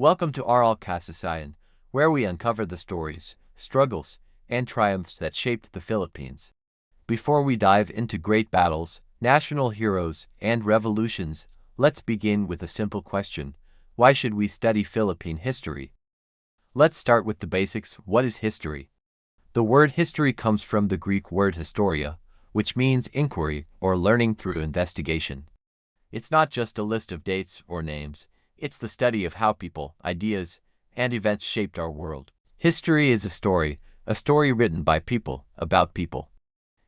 Welcome to Aral Kasaysayan, where we uncover the stories, struggles, and triumphs that shaped the Philippines. Before we dive into great battles, national heroes, and revolutions, let's begin with a simple question. Why should we study Philippine history? Let's start with the basics. What is history? The word history comes from the Greek word historia, which means inquiry or learning through investigation. It's not just a list of dates or names, it's the study of how people, ideas, and events shaped our world. History is a story written by people, about people.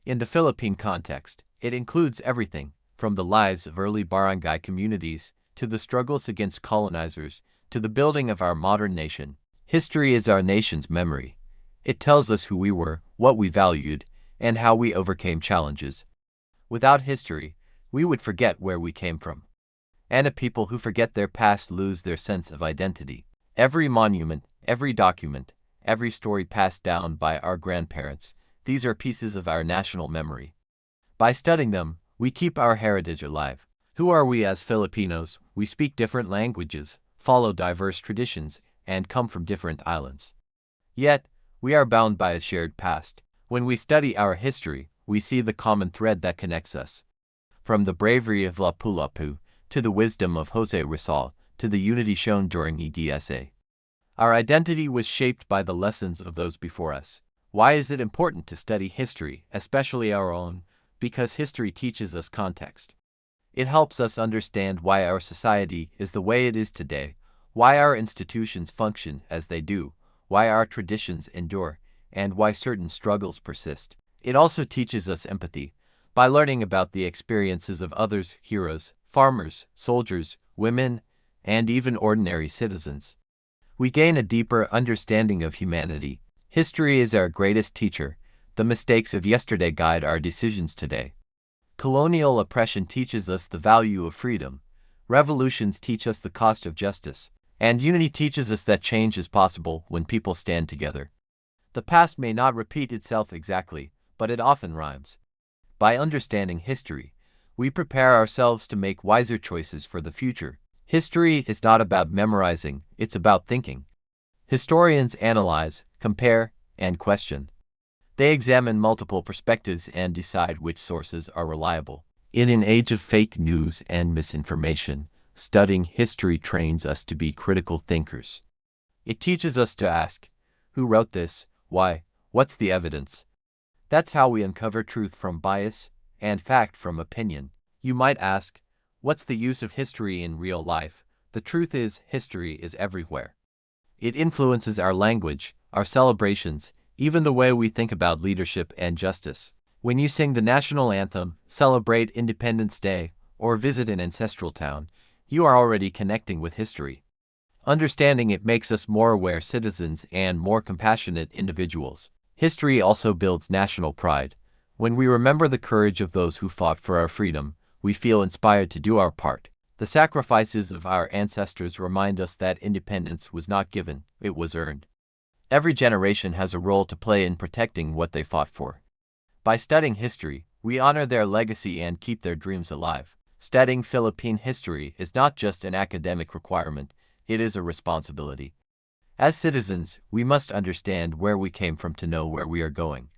In the Philippine context, it includes everything from the lives of early barangay communities to the struggles against colonizers to the building of our modern nation. History is our nation's memory. It tells us who we were, what we valued, and how we overcame challenges. Without history, we would forget where we came from. And a people who forget their past lose their sense of identity. Every monument, every document, every story passed down by our grandparents, these are pieces of our national memory. By studying them, we keep our heritage alive. Who are we as Filipinos? We speak different languages, follow diverse traditions, and come from different islands. Yet, we are bound by a shared past. When we study our history, we see the common thread that connects us. From the bravery of Lapu-Lapu, to the wisdom of Jose Rizal, to the unity shown during EDSA. Our identity was shaped by the lessons of those before us. Why is it important to study history, especially our own? Because history teaches us context. It helps us understand why our society is the way it is today, why our institutions function as they do, why our traditions endure, and why certain struggles persist. It also teaches us empathy. By learning about the experiences of others, heroes, farmers, soldiers, women, and even ordinary citizens, we gain a deeper understanding of humanity. History is our greatest teacher. The mistakes of yesterday guide our decisions today. Colonial oppression teaches us the value of freedom. Revolutions teach us the cost of justice. And unity teaches us that change is possible when people stand together. The past may not repeat itself exactly, but it often rhymes. By understanding history, we prepare ourselves to make wiser choices for the future. History is not about memorizing, it's about thinking. Historians analyze, compare, and question. They examine multiple perspectives and decide which sources are reliable. In an age of fake news and misinformation, studying history trains us to be critical thinkers. It teaches us to ask, who wrote this? Why? What's the evidence? That's how we uncover truth from bias and fact from opinion. You might ask, what's the use of history in real life? The truth is, history is everywhere. It influences our language, our celebrations, even the way we think about leadership and justice. When you sing the national anthem, celebrate Independence Day, or visit an ancestral town, you are already connecting with history. Understanding it makes us more aware citizens and more compassionate individuals. History also builds national pride. When we remember the courage of those who fought for our freedom, we feel inspired to do our part. The sacrifices of our ancestors remind us that independence was not given, it was earned. Every generation has a role to play in protecting what they fought for. By studying history, we honor their legacy and keep their dreams alive. Studying Philippine history is not just an academic requirement, it is a responsibility. As citizens, we must understand where we came from to know where we are going.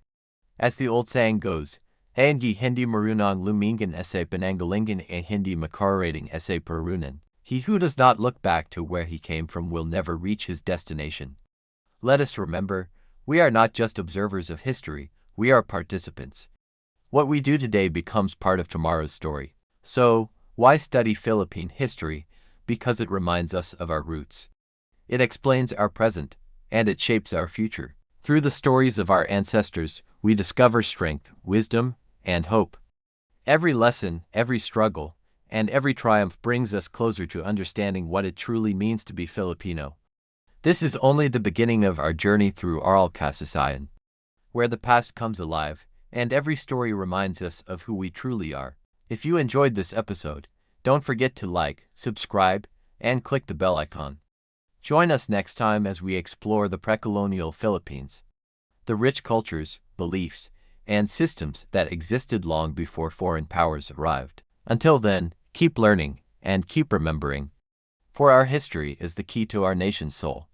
As the old saying goes, hindi marunong lumingan sa pinanggalingan hindi makararating sa parunan. He who does not look back to where he came from will never reach his destination. Let us remember, we are not just observers of history, we are participants. What we do today becomes part of tomorrow's story. So, why study Philippine history? Because it reminds us of our roots. It explains our present, and it shapes our future. Through the stories of our ancestors, we discover strength, wisdom, and hope. Every lesson, every struggle, and every triumph brings us closer to understanding what it truly means to be Filipino. This is only the beginning of our journey through Aral Kasaysayan, where the past comes alive, and every story reminds us of who we truly are. If you enjoyed this episode, don't forget to like, subscribe, and click the bell icon. Join us next time as we explore the pre-colonial Philippines, the rich cultures, beliefs, and systems that existed long before foreign powers arrived. Until then, keep learning and keep remembering. For our history is the key to our nation's soul.